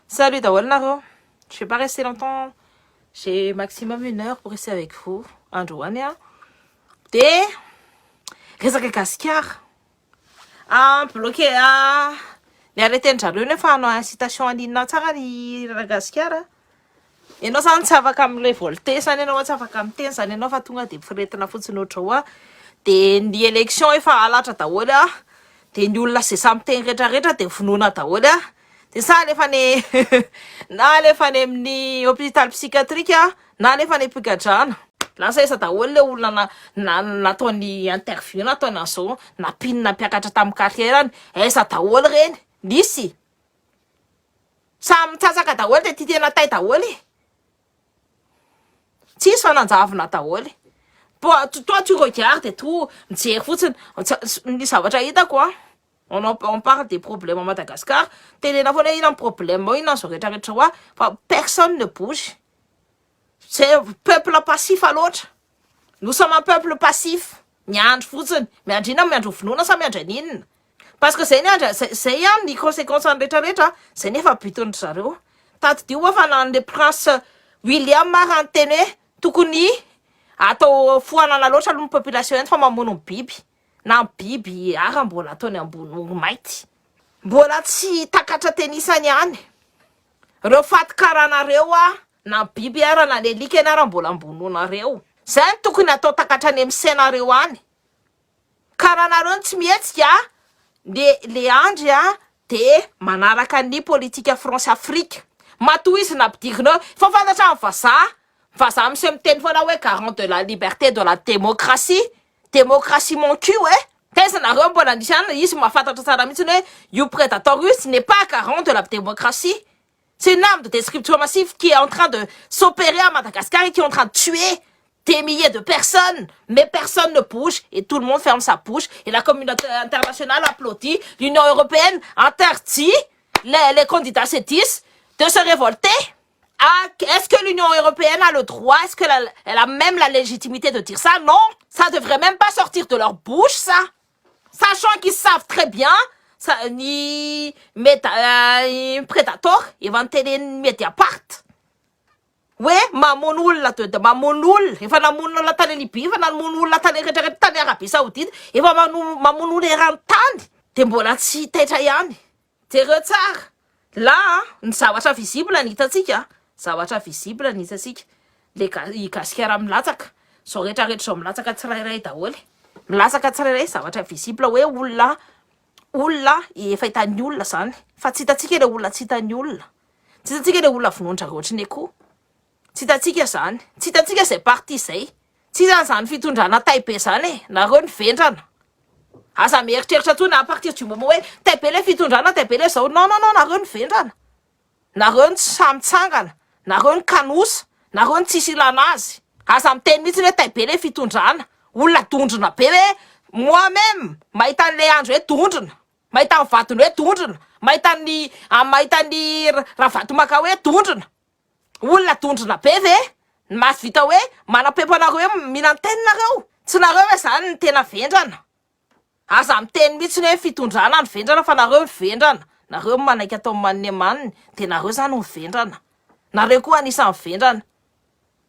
Salut Dawal Naro. Je vais pas rester longtemps. J'ai maximum 1 heure pour rester avec vous. Androania. Des. Resaka gasikara. Bloqué à. Ny aretin-jareo nefa hanao incitation aninona tsara ny Madagasikara. Ianao zany tsy afaka amin'ilay volte zany ianao tsy afaka amin'ny teny zany ianao fa tonga de firetina fotsiny oatra hoa. De ny élection efa halatra daholo a. De ny olona zay samy teny rehetrarehetra de vonoina daholo a. De sa alefa ny na alefa ny amin'ny hôpital psychiatrique na alefa ny mpigadrana. Lasa isa daholo le olona nataony interview nataony an'izao napinina mpiakatra tamin'ny carrièrany esa daholo reny nisy samy mitsasaka daholo de ty tena tay daholo tsisy fananjavina daholo. Toi tu regardes et tout mijery fotsiny ny zavatra hitako on parle des problèmes à Madagascar. Tenena foana ina ny problème ina zao rehetrarehetra hoa fa personne ne bouge. C'est un peuple passif à l'autre. Nous sommes un peuple passif. Miandry fotsiny, miandry inona miandry vonoina sa miandry aninona. Parce que zay ihany ny conséquence ny rehetrarehetra, zay nefa bitony zareo. Tadidio hoa fa nan'le prince William rahany teny hoe tokony atao foanana loatra aloha ny population eny fa mamono ny biby. Na biby ara mbola ataony ambony maity. Mbola tsy takatra tenisany ihany. Reo faty karanareo na biby ara na lelika ianara mbola ambononareo. Zay tokony atao takatra any amin'ny sainareo any. Karanareo tsy mihetsika le andry de manaraka ny politika France Afrique. Matoa izy nampidirina fa fantatra amin'ny vazaha misy miteny foana hoe garant de la liberté de la démocratie. Démocratie mon cul Teza nareo mbola nisy any izy mahafantatra tsara mihitsy hoe io prédatorius n'est pas garant de la démocratie. C'est une arme de destruction massive qui est en train de s'opérer à Madagascar et qui est en train de tuer des milliers de personnes. Mais personne ne bouge et tout le monde ferme sa bouche. Et la communauté internationale applaudit. L'Union européenne interdit les candidats sétistes de se révolter. Est-ce que l'Union européenne a le droit? Est-ce qu'elle a même la légitimité de dire ça? Non, ça devrait même pas sortir de leur bouche, ça. Sachant qu'ils savent très bien ni Predator evanteleny Mediapart hoe mamono olona de mamono olona efa namono olona tany Libye efa namono olona tany rehetrarehetra tany Arabie Saoudite efa mamono olona eran-tany de mbola tsy taitra ihany. Jereo tsara là ny zavatra visible ny hitatsika zavatra visible ny hitatsika le gasikara milatsaka zao rehetrarehetra zao milatsaka tsirairay daholo milatsaka tsirairay zavatra visible hoe olona efa hitan'ny olona zany fa tsy hitatsika le olona tsy hitan'ny olona tsy hitatsika le olona vonoatra ohatriny akoho tsy hitatsika zany tsy hitatsika zay parti zay tsy zany fitondrana Taipei zany nareo ny vendrana aza mieritreritra tsony à partir du moment hoe Taipei le fitondrana Taipei le zao non nareo ny vendrana nareo ny samy tsangana nareo ny kanosa nareo ny tsisy ilana azy aza miteny mihitsy hoe Taipei le fitondrana olona dondrona be hoe moi-même mahita an'le andro hoe dondrona mahita ny vatony hoe dondrona mahita ny ravatomaka hoe dondrona olona dondrona be ve masy vita hoe manam-pepo anareo hoe minan-teninareo tsy nareo hoe zany ny tena vendrana aza miteny mihitsy hoe fitondrana ny vendrana fa nareo ny vendrana nareo manaiky atao maniny amaniny de nareo zany ny vendrana nareo koa anisan'ny vendrana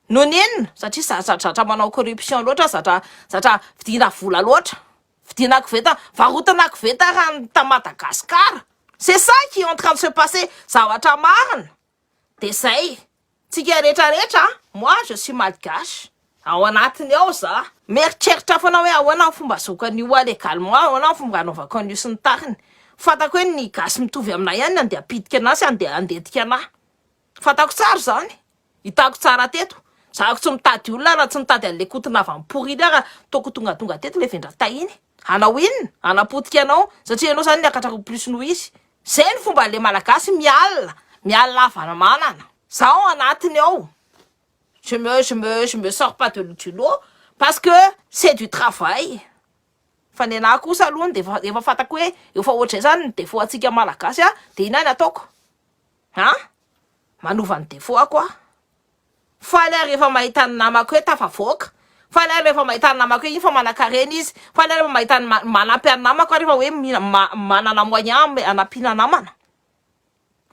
no nenina satria zatra manao corruption loatra zatra vidina vola loatra vidina koveta varotana koveta raha ta Madagascar. C'est ça qui est en train de se passer zavatra marina de zay tsika rehetrarehetra moi je suis malgache ao anatiny ao za mieritreritra foana hoe ahoana ny fomba zokan'io légalement ahoana ny fomba anaovako an'io sy ny tariny fatako hoe ny gasy mitovy aminay ihany andeha apitika anazy andetika anahy fatako tsara zany hitako tsara teto zako tsy mitady olona raha tsy mitady an'le kotina avy ampory raha toko tonga teto le vendra iny anao inona anapotika anao satria anao zany niakatra plus noho izy zay ny fomba le malagasy mialina avana zao anatiny ao je me sors pas du lot parce que c'est du travail fa ny anahy kosa aloha efa fatako hoe efa ohatray zany ny défaut atsika malagasy de ina ny ataoko manova ny défaut koa faly rehefa mahita ny namako hoe tafavoaka faly rehefa mahita ny namako hoe iny fa manan-karena izy faly rehefa mahita ny manampy any namako rehefa hoe manana moyen anampiana namana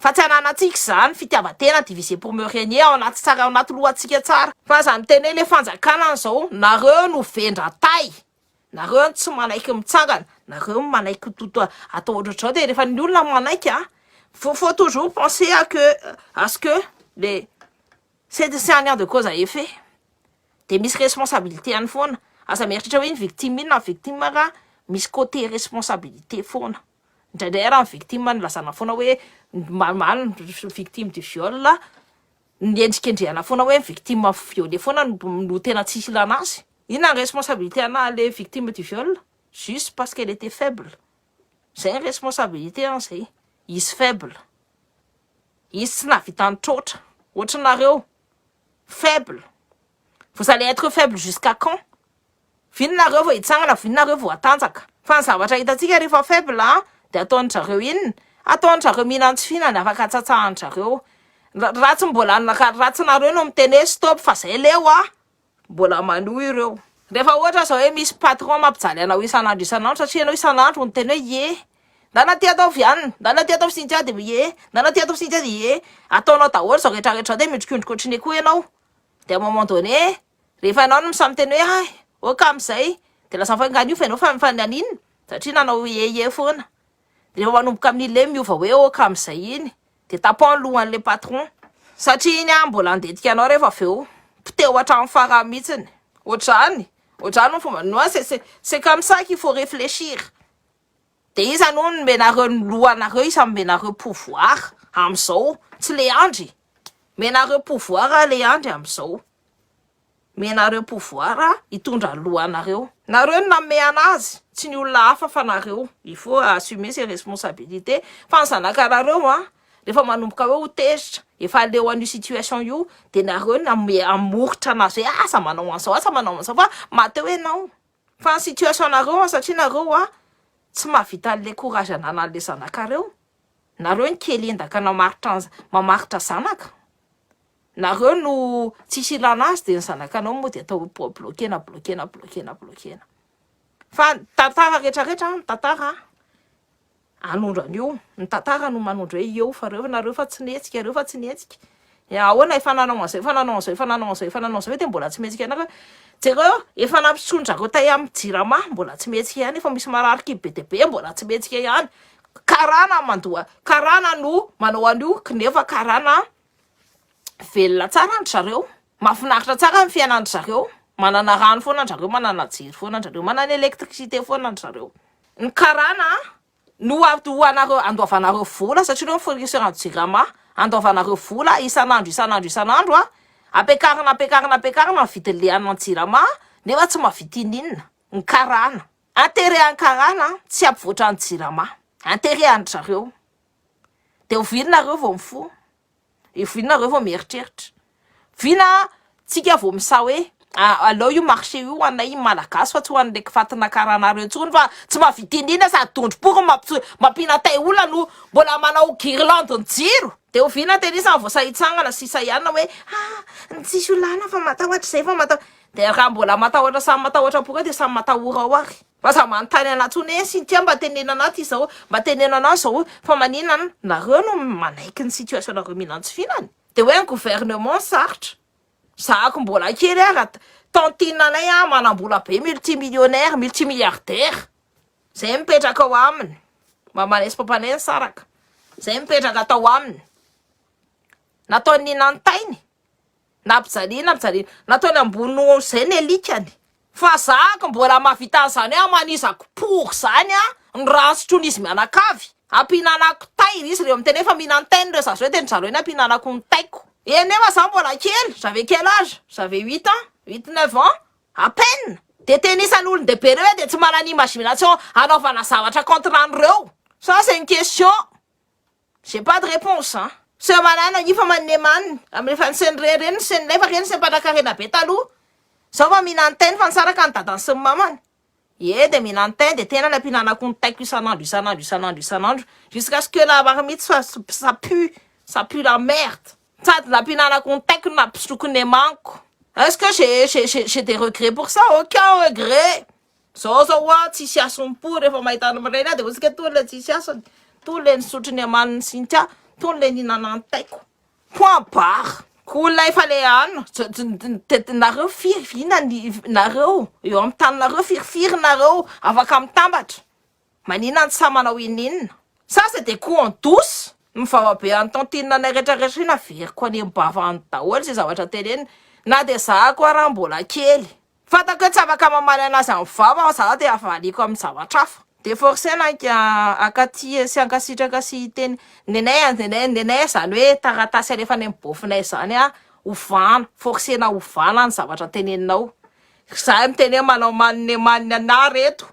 Fa tsy ananatsika zany fitiavatena divisé pour me régner ao anaty tsara ao anaty lohantsika tsara. Fa zany teny hoe le fanjakana an'izao nareo no vendra tay. Nareo tsy manaiky mitsangana, nareo manaiky toto atao ohatrao de rehefa ny olona manaiky faut toujours penser à ce que c'est un lien de cause à effet. De misy responsabilité ihany foana. Asa mieritratra hoe ny victime iny na victime raha misy côté responsabilité foana. Indraindray raha ny victime nilazana foana hoe mal victime du viol la niendrikendrehana foana hoe victime violé foana no tena tsisy ilana azy. Inona ny responsabilité ana le victime du viol? Juste parce qu'elle était faible. Zay ny responsabilité zay. Izy faible. Izy tsy navita nitrotra. Ohatranareo faible. Vous allez être faible jusqu'à quand? Vininareo vao hitsangana, vininareo vao atanjaka. Fa ny zavatra hitantsika rehefa faible de ataon'jareo inona? Ataon'jareo mihinan-tsy afaka tsatsahan-jareo. Ratsy mbola ratsinareo no miteny hoe stop fa zay leo mbola manohy ireo. Rehefa ohatra zao hoe misy patron mampijaly anao isan'andro satria anao isan'andro miteny hoe ye ndana ty atao vianina, ndana ty atao sinja de ye, ndana ty atao sinja de ye. Ataonao daholo zao rehetrarehetra de miondrikondrikotriny koa ianao. De à un moment donné, rehefa anao no misamy teny hoe oka am'izay de lasa fanganio fa ianao fa mifananina satria nanao ye foana. De rehefa manomboka amin'ile miova hoe oka am'izay iny de tapon lohan'le patron satria iny mbola andetika anao rehefa aveo poteo hatramin'ny farany mihitsiny. Ohatrany ny fomba no c'est comme ça qu'il faut réfléchir. De izy anao no menareo ny lohanareo isa menareo pouvoir am'izao tsy le andry. Menareo pouvoir le andry am'izao. Menareo pouvoir hitondra lohanareo. Nareo no nanome anazy, tsy ny olona hafa fa nareo. Il faut assumer ses responsabilités. Fa ny zanakarareo rehefa manomboka hoe ho tezitra, efa aleo an'io situation io, de nareo amoritra anazy hoe asa manao an'izao, asa manao an'izao fa mateo enao. Fa ny situation nareo satria nareo tsy mahavita an'le courage anana an'le zanakareo. Nareo ny kely endaka mamaritra zanaka. Nareo no tsisy ilana azy de ny zanakanao moa de atao bloquena. Fa tantara rehetrarehetra tantara anondra an'io. Ny tantara no manondra hoe eo fa nareo fa tsy netsika, reo fa tsy netsika. Ahoana efa nanao an'izao de mbola tsy metsika anareo. Jereo efa nampisondrareo tay amin'ny jirama mbola tsy metsika ihany, efa misy marariky be de be mbola tsy metsika ihany. Karana mandoa, karana no manao an'io nefa karana velona tsara andry zareo. Mahafinaritra tsara ny fiainandry zareo. Manana rano foana andry zareo, manana jiro foana andry zareo, manana électricité foana andry zareo. Ny karana no andoavanareo vola satria no fournisseur en jirama andoavanareo vola isan'andro apekarina vidin'le an'ny jirama nefa tsy mahavita inona. Ny karana intérêt karana tsy ampivoatra ny jirama. Intérêt andry zareo. De ho vininareo vao mifo. Vininareo vao mieritreritra. Vina tsika vao misa hoe alao io marché io anay malagasy fa tsy ho an'le kifatina karanareo tsony fa tsy mahavita inona sady tondro-poro mampina tay olona no mbola manao guirlande ny jiro. De ho vina teny isany vao sahitsangana sisa ihany hoe tsisy olana fa matahotra zay fa matahotra. De raha mbola matahotra samy matahotra poka de samy matahora ao ary. Fa sa manontany anatsony sintia mba tenenana aty zao, mba tenenana zao fa maninana nareo no manaiky ny situation nareo mihinantsy finany. De hoe ny gouvernement sarotra. Zahako mbola kely raha tantine anay manambola be multimillionnaire, multimilliardaire. Zay mipetraka ao aminy. Mamanesy pampanay saraka. Zay mipetraka tao aminy. Nataony ninantainy. Nampijaliana. Nataony ambony zay ny elikany. Fa zahako mbola mahavita an'izany manizako pour zany ny rantsotron'izy mianakavy. Ampinanako tay izy reo miteny efa mihinan-tainy reo zazo hoe teny zareo eny ampinanako ny taiko. Nefa za mbola kely, j'avais quel âge? J'avais 8 ans, 8-9 ans, à peine. De tenisan'olon-dehibe reo de tsy manana imagination anaovana zavatra contre an'ireo. Ça c'est une question. J'ai pas de réponse Se manana ifa manne manina amin'efa ny seny reny seny nefa reny seny mpanan-karena be taloha. Zao fa mihinan-tainy fa nisaraka ny dadany sy ny mamany. De mihinan-tainy de tena nampihinanako ny taiko isan'andro. Jusqu'à ce que la marmite ça pue la merde. Sady nampihinanako ny taiko nampisoko ny manko. Est-ce que j'ai des regrets pour ça? Aucun regret. Zao tsisy asony po rehefa mahita an'ireny de ozy ka tole tsisy asony. Tole nisotro ny amaniny sintia tony le ninana taiko point barre olona efa le ano nareo nareo eo amin'ny taninareo firifirinareo afaka mitambatra manina ny samanao ininona ça c'est des coups en douce mifavabe any tantinanay rehetrarehetra ina veriko any mbavany daholo zay zavatra teneny na de za koa raha mbola kely fatako hoe tsy afaka mamaly anazy amin'ny vava za de avaliko amin'ny zavatra hafa de forcena akaty sy ankasitraka sy teny nenay zany hoe taratasy alefa any mibofinay zany ovana forcena ovana ny zavatra teneninao za miteny hoe manao maniny ana reto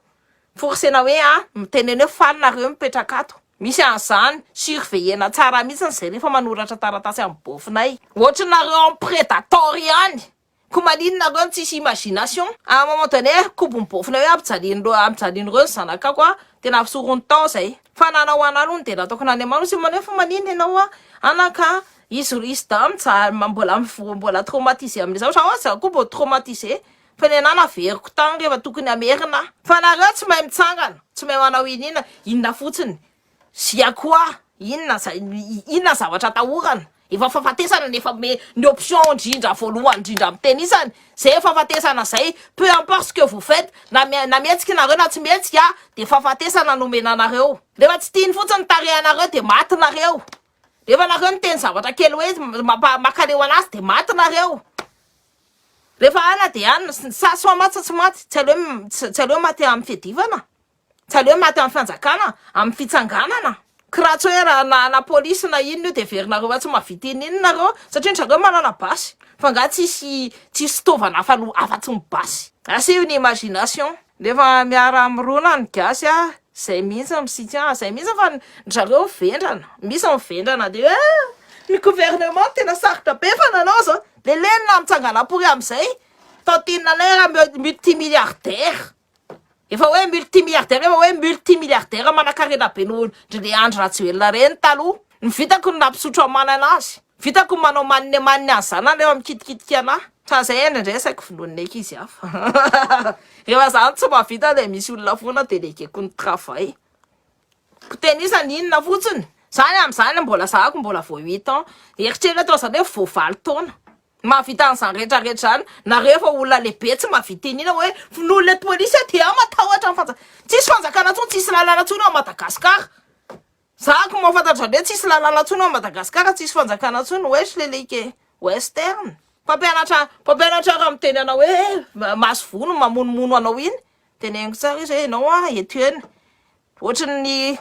forcena hoe miteneny hoe falinareo mipetraka ato misy an'izany surveillena tsara mihitsy zay rehefa manoratra taratasy amin'ny bofinay ohatranareo en prédateur ihany ko maninonareo ny tsisy imagination à un moment donné kobo mibofina hoe ampijaliny reo ny zanakako tena avisorony tao zay fa nanao analony de nataoko nany amano sy manao fa manino ianao anaka izy da mbola traumatisé amin'le zavatra za koa mbo traumatisé fa ny anana veriko tany rehefa tokony amerina fa nareo tsy mahay mitsangana tsy mahay manao inona fotsiny zia koa inona zavatra atahorana efa fahafatesana nefa ny option indrindra voalohany indrindra amin'ny teny izany zay fahafatesana zay peu importe ce que vous faites na mietsika nareo na tsy mietsika de fahafatesana nomenanareo rehefa tsy tiany fotsiny tarehanareo de matinareo rehefa nareo ny teny zavatra kely hoe makaleo anazy de matinareo rehefa ana de ana sa soa maty tsy maty tsy aleo maty amin'ny fiadivana tsy aleo maty amin'ny fanjakana amin'ny fitsanganana kiraha tsy hoe raha na polisy na inona io de verinareo tsy mavita ininareo satria ndrareo manana basy fa nga tsisy fitaovana afa-tsy mibasy asio ny imagination rehefa miara amirona ny gasy zay mihitsy misitya zay mihitsy fa ndrareo vendrana misy mivendrana de ny gouvernement tena sarotra be fa nanao zao le lenina mitsangana pory am'izay taotinanay raha multimilliardaire efa hoe multimilliardaire manakarena be nodre andro ratsyvelona reny taloha ny vitako ny nampisotro amanana azy vitako manao maniny anyzana rehefa mikitikitika anahy fa zay endrindray saiko vononina eky izy hafa rehefa zany tsy mavita le misy olona foana delegeko ny travail tenisany inona fotsiny zany am'izany mbola zahako mbola vo 8 ans eritreritra atao zany hoe vo 9 taona mavita an'izany rehetrarehetra zany na rehefa olona lehibe tsy mavita inina hoe n'olona polisy de matahotra ny tsisy fanjakana tsony tsisy lalana tsony ao Madagasikara zahako mahafantatra hoe tsisy lalana tsony ao Madagasikara tsisy fanjakana tsony wesh leleke western mpampianatra raha miteny anao hoe maso vono mamonomono anao iny teneniko tsara izy hoe enao eto eny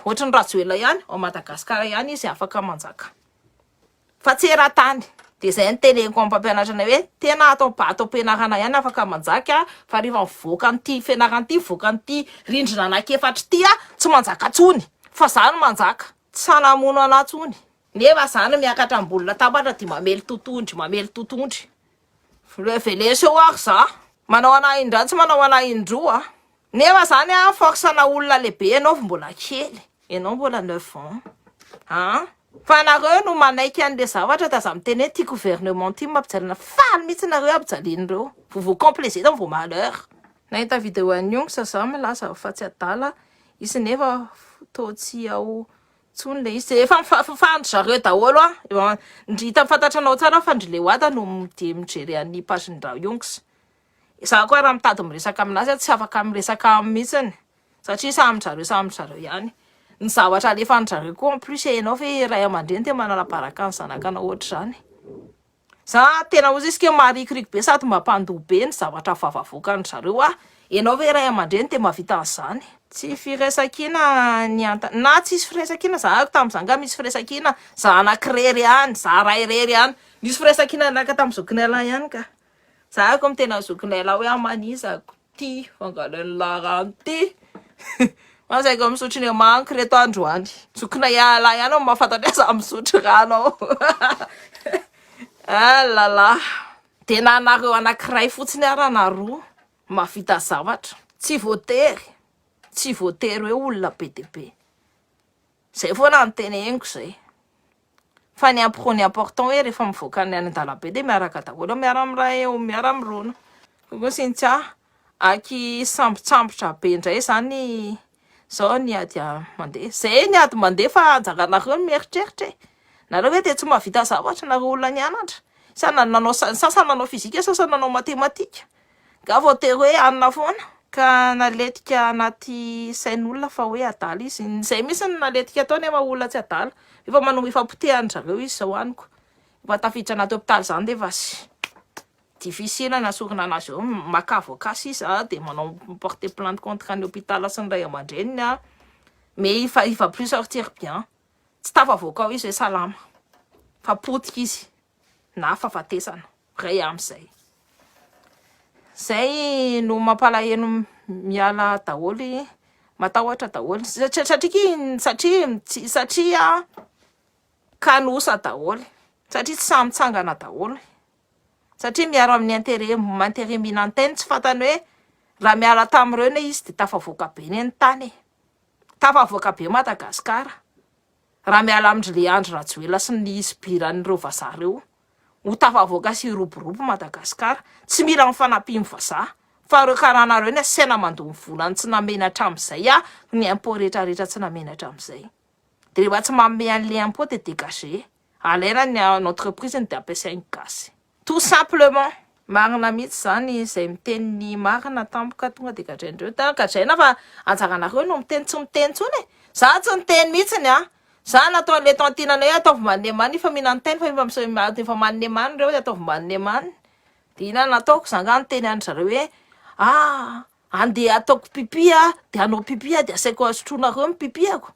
ohatrany ratsoela ihany ao Madagasikara ihany izy afaka manjaka fa tsy era-tany de zay nyteneniko amin'ny mpampianatra anay hoe tena atao ampianarana ihany afaka manjaka fa rehefa mivoaka n'ity fianarana ity mivoaka n'ity rindrina anakefatra ity tsy manjaka tsony fa zany manjaka tsy sanamono ana tsony nefa zany miakatra ambolona tabatra de mamely totondry veleseo ary za manao ana indra tsy manao ana indroa nefa zany force-na olona lehibe enao mbola kely enao mbola 9 ans fa nareo no manaiky an'le zavatra da za miteny hoe ty gouvernement ty mampijalina faly mihitsy nareo ampijalin'ireo vous complaisez dans vos malheurs nahita video an'iongo sa milaza fa tsy adala izy nefa totsy ao tsony le izy efa fandry zareo daholo ndrita fantatra anao tsara fa ndry leoata no de mijery an'ny page-ndrao iongosa za koa raha mitady miresaka aminazy tsy afaka miresaka mihitsiny satria samyjareo ihany ny zavatra alefan'jareo koa en plus enao fe ray aman-dreny te mananabaraka ny zanakana ohatra zany za tena ozy izy ke marikoriky be sady mampandoha be ny zavatra vavavoakany zareo enao ve ray aman-dreny te mavita an'izany tsy firesakina na tsisy firesakina zahako tam'izanga misy firesakina za anakirery ihany za rairery ihany misy firesakina naka tamin'ny zokinela ihany ka zahako mitena zokinela hoe amanizako ty fangalan'ny larano ty masaiko misotro ny manky reto androany zokina iala ihany ao mahafantatra za misotro rano ao lala de nanareo anakiray fotsiny arana roa mavita zavatra tsy voatery hoe olona be de be zay foana ny teneniko zay fa ny important hoe rehefa mivoaka ny any an-dalambe de miaraka daholo miara amiray miara amirona koa sintsy aky sambotsambotra be indray zany zao niady mandeha zay niady mandeha fa anjaranareo mieritreritra nareo hoe tsy mahavita zavatra nareo olona nianatra sasany nanao fizika sasany nanao matematika ka voatery hoe anona foana ka naletika anaty sain'olona fa hoe adala izy zay misy naletika ataony ama olona tsy adala efa manome ifampotehany zareo izy zao aniko efa tafiditra anaty hôpitaly zany de efa difficile nasorina anazy eo maka avocat izy de manao porter plainte contre ny hôpital sy ny ray aman-dreniny mais il va plus sortir bien tsy tafavoaka ao izy hoe salama fa potika izy na fahafatesana ray am'izay zay no mampalahelo miala daholy matahotra daholy satria kanosa daholy satria tsy samy tsangana daholy satria miaro amin'ny intérêt minanteny tsy fantany hoe raha miala tamin'ireo ne izy de tafavoaka be ny tany tafavoaka be Madagasikara raha miala amin'ny Leandro Rajoelina sy ny isbiran'ireo vazaha reo ho tafavoaka sy roborobo Madagasikara tsy mila mifanampiany vazaha fa reo karanareo ny asena mandomy volany tsy namenatra am'izay ny impôt rehetrarehetra tsy namenatra am'izay de rehefa tsy manome an'le impôt de dégager alaina ny entreprise de ampiasainy gasy tout simplement marina mihitsy zany izay miteny marina tampoka tonga de gadraindreo gadraina fa anjaranareo no miteny tsy miteny tsony za tsy niteny mihitsiny za natao le tantinanay ataovy manemany fa mihinanteny fa manemany reo ataovy manemany de ina nataoko zangany teny andry zareo hoe andeha ataoko pipi de anao pipi de asaiko asotrona reo mipipiako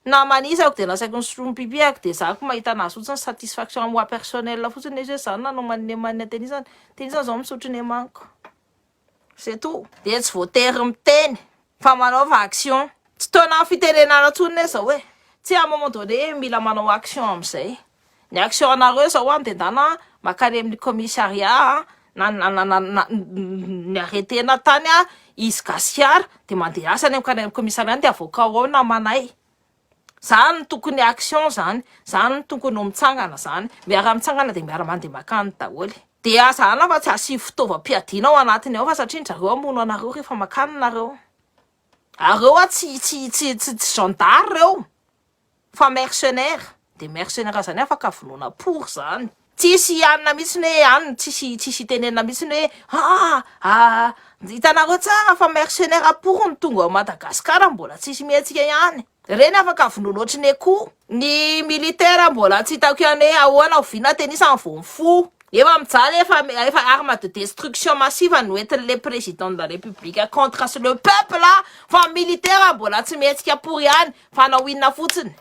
na manisako de nasaiko nysotrony pipiako de za ko mahita anazy fotsiny satisfaction moi personnel fotsiny izy hoe zany nanao manemany teny izany zao misotro nemaniko c'est tout de tsy voatery miteny fa manaova action tsy tona fitenenana tsony zao hoe tsy à un moment donné mila manao action am'izay ny action anareo zao de ndana makany amin'ny commissariat ny arretena tany izy gasiara de mandeha asany makany amin'ny commissariat de avocat ao namanay zany tokony action zany tokony mitsangana zany miara mitsangana de miara mandeha makany daholy de zany fa tsy asy fitaovam-piadiana ao anatiny ao fa satria zareo amono anareo rehefa makany nareo areo tsy gendarme reo fa mercenaire de mercenaire zany afaka vonoana pour zany tsisy anina mihitsy hoe anina tsisy tenena mihitsy hoe hitanareo tsara fa mercenaire pour ny tonga ao Madagasikara mbola tsisy mihetsika ihany reny afaka vonoana ohatriny akoho ny militaire mbola tsy hitako ihany hoe ahoana oviana tenisany vomfo efa mijaly efa arme de destruction massive noentin'le président de la république contre le peuple fa militaire mbola tsy mihetsika pour ihany fa nao inona fotsiny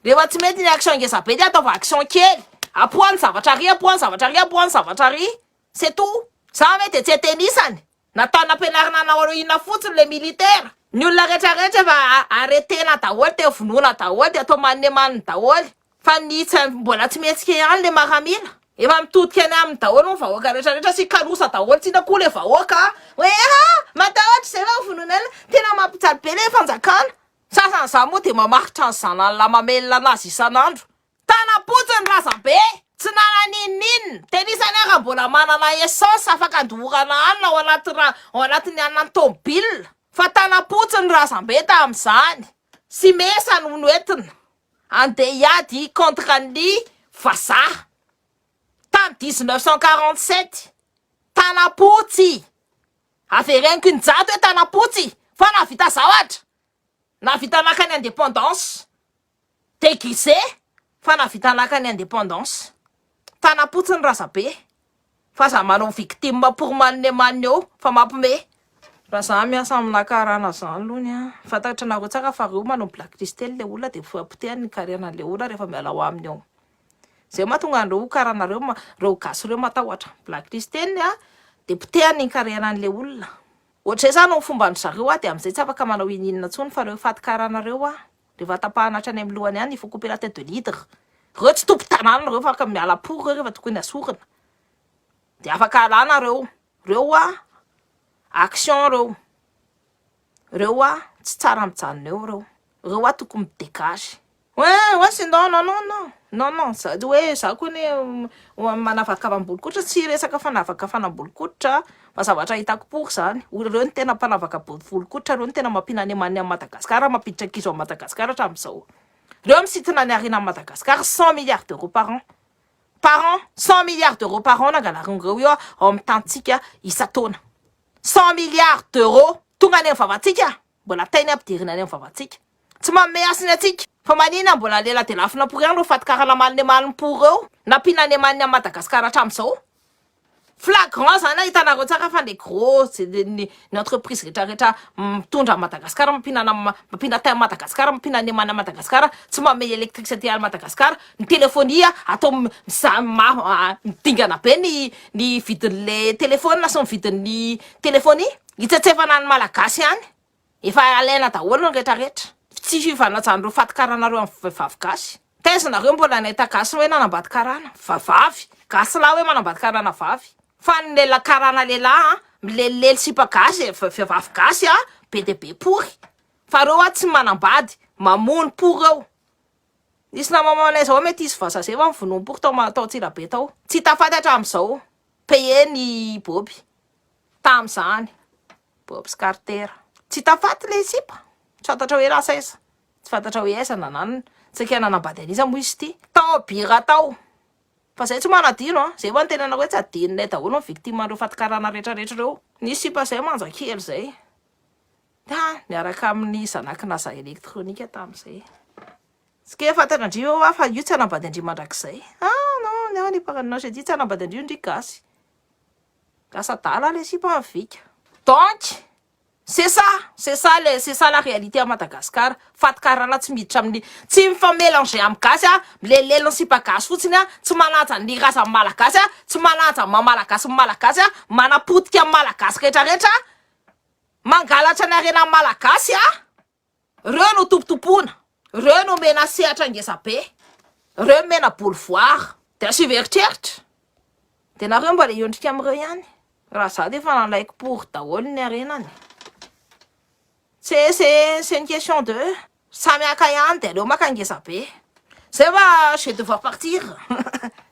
rehefa tsy mety ny action ngezabe de ataova action kely apoany zavatra ry c'est tout za mety tsy tenisany nataona ampianarina anao inona fotsiny le militaire ny olona rehetrarehetra fa arretena daholy te vonoana daholy de atao manemaniny daholy fa nitsy mbola tsy mihetsika ihany le maramila efa mitodika any amin'ny daholy vahoaka rehetrarehetra sy kalosa daholy tsy inako le vahoaka hoe matahotra zay fa vonoana tena mampijaly be le fanjakana sasany za moa de mamaritra ny zanany la mamelona anazy isan'andro tanapotsiny razabe tsy nananinninina tenisany ara mbola manana essence afaka andohorana anina ao anatiny anina tomobile fa tanapotsiny razambe tam'izany sy mesa no noentina andeha hiady contre ny vazaha tamy 1947 tanapotsy avereniko ny jato hoe tanapotsy fa navita zavatra navita nakany indépendance déguisé fa navita nakany indépendance tanapotsiny razabe fa za manao victime pour manemane eo fa mampime raha za miasa amina karana zany lony fantatra nareo tsara fa reo manao blacklistely le olona de fampotehany ny karenan'le olona rehefa miala ao aminy ao zay mahatonga andreo karanareo reo gasy reo matahotra blacklistely de potehany ny karenan'le olona ohatr'izay zany ny fomba ny zareo de am'izay tsy afaka manao ininina tsony fa reo faty karanareo rehefa tapahana hatrany amin'ny lohany any il faut couper la tête de l'hydre reo tsy tompo tanàna reo fa miala pour reo rehefa tokony asorina de afaka alana reo action reo tsy tsara mijanona eo reo tokony midégage ouais c'est non ça hoe za koa ne manavaka fanambolo-koditra tsy resaka fanavaka fanambolo-koditra fa zavatra hitako pour zany reo ny tena mpanavaka volo-koditra reo ny tena mampinany amany amin'ny Madagasikara mampiditra ankizy ao Madagasikara hatramin'izao Reo misintona ny arena Madagascar 100 milliards d'euros par an. Par an, 100 milliards d'euros par an nangalarin'ireo io ao amin'ny tantsika isa-taona. 100 milliards d'euros tonga any amin'ny vavatsika. Mbola tainy ampidirina any amin'ny vavatsika. Tsy manome asiny atsika. Fa manina mbola lela de lafina pour rien reo fatikaran'ny malin-pour eo. Nampina any aman'ny Madagascar hatramin'izao. Flagrant zany hitanareo tsara fa le gros ny entreprise rehetrarehetra mitondra Madagascar mampina tay Madagascar mampina any amana Madagascar tsy manome électricité any Madagascar ny téléphonie atao midingana be ny vidin'le téléphone sy ny vidin'ny téléphonie hitsetsefana any malagasy any efa alaina daholo ny rehetrarehetra tsy fifanajan'ireo fatikaranareo amin'ny vehivavy gasy taizanareo mbola nahita gasy hoe nanambady karana vavavy gasy lahy hoe manambady karana vavy fa ny lela karana lehilahy milelilely sipa gasy vehivavy gasy be de be pory fa reo tsy manambady mamono pory eo nisy namamanay zao mety izy vasa zay fa mivonomy pory tao tsirabe tao tsy tafantatra am'izao paye ny boby tam'izany boby sy cartera tsy tafaty le sipa tsy fantatra hoe raha saiza tsy fantatra hoe aiza nananina tsy kay nanambady an'iza moa izy ty tao bira tao fa zay tsy manadino zay fa ny tena hoe tsy adinonay daholo ny victime andreo fatikarana rehetrarehetra reo nisy sipa zay manjakely zay miaraka amin'ny zanakinaza elektronika tam'izay tsy ke fantanandrio fa io tsy anambady andrio mandrakizay non ny paranao se dit tsy anambady andrio ndry gasy lasa dala le sipa mivika donc c'est ça la réalité à Madagascar. Fatkarana tsy miditra amin'ny tsy mifamélanger amin'ny gasy milelelony sipa gasy fotsiny tsy manaja ny raza amin'ny malagasy tsy manaja mamalagasy amin'ny malagasy manapotika amin'ny malagasy rehetrarehetra mangalatra ny arena amin'ny malagasy reo no tompotopona reo no mena sehatra ngeza be reo mena boulevoire de asivy eritreritra de nareo mbola iondrika amin'ireo ihany raha za de fa nalaiko pour daholo ny arenany. C'est une question de Samiaka ihany de aleo maka ngeza be. Zay va je vais devoir partir.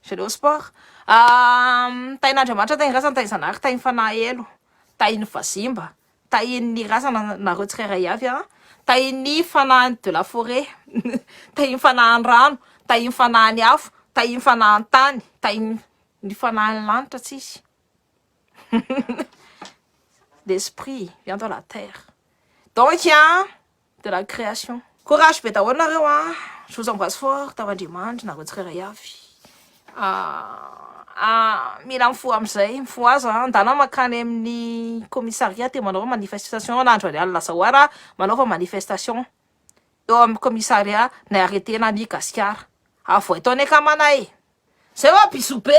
Je vais au sport. Tain'Andriamanitra tainy rasana tainy zanaka tainy fanahy elo tainy vazimba tainy rasana nareo tsirairay avy tainy fanahy de la forêt tainy fanahy rano tainy fanahy afo tainy fanahy tany tainy ny fanahy lanitra tsisy. L'esprit vient de la terre. Donc, il y a de la création. Courage, pétaouan, je vous embrasse fort. Tavandimand, na retraire yavi. Milan fou amzay, mfoaza, ndana makany amin'ny commissariat te manova manifestation na andro ala sawara, manova manifestation. Eo amin'ny commissariat na arrêté na ni Gaskar. Avo etone kamanay. C'est va bisous be.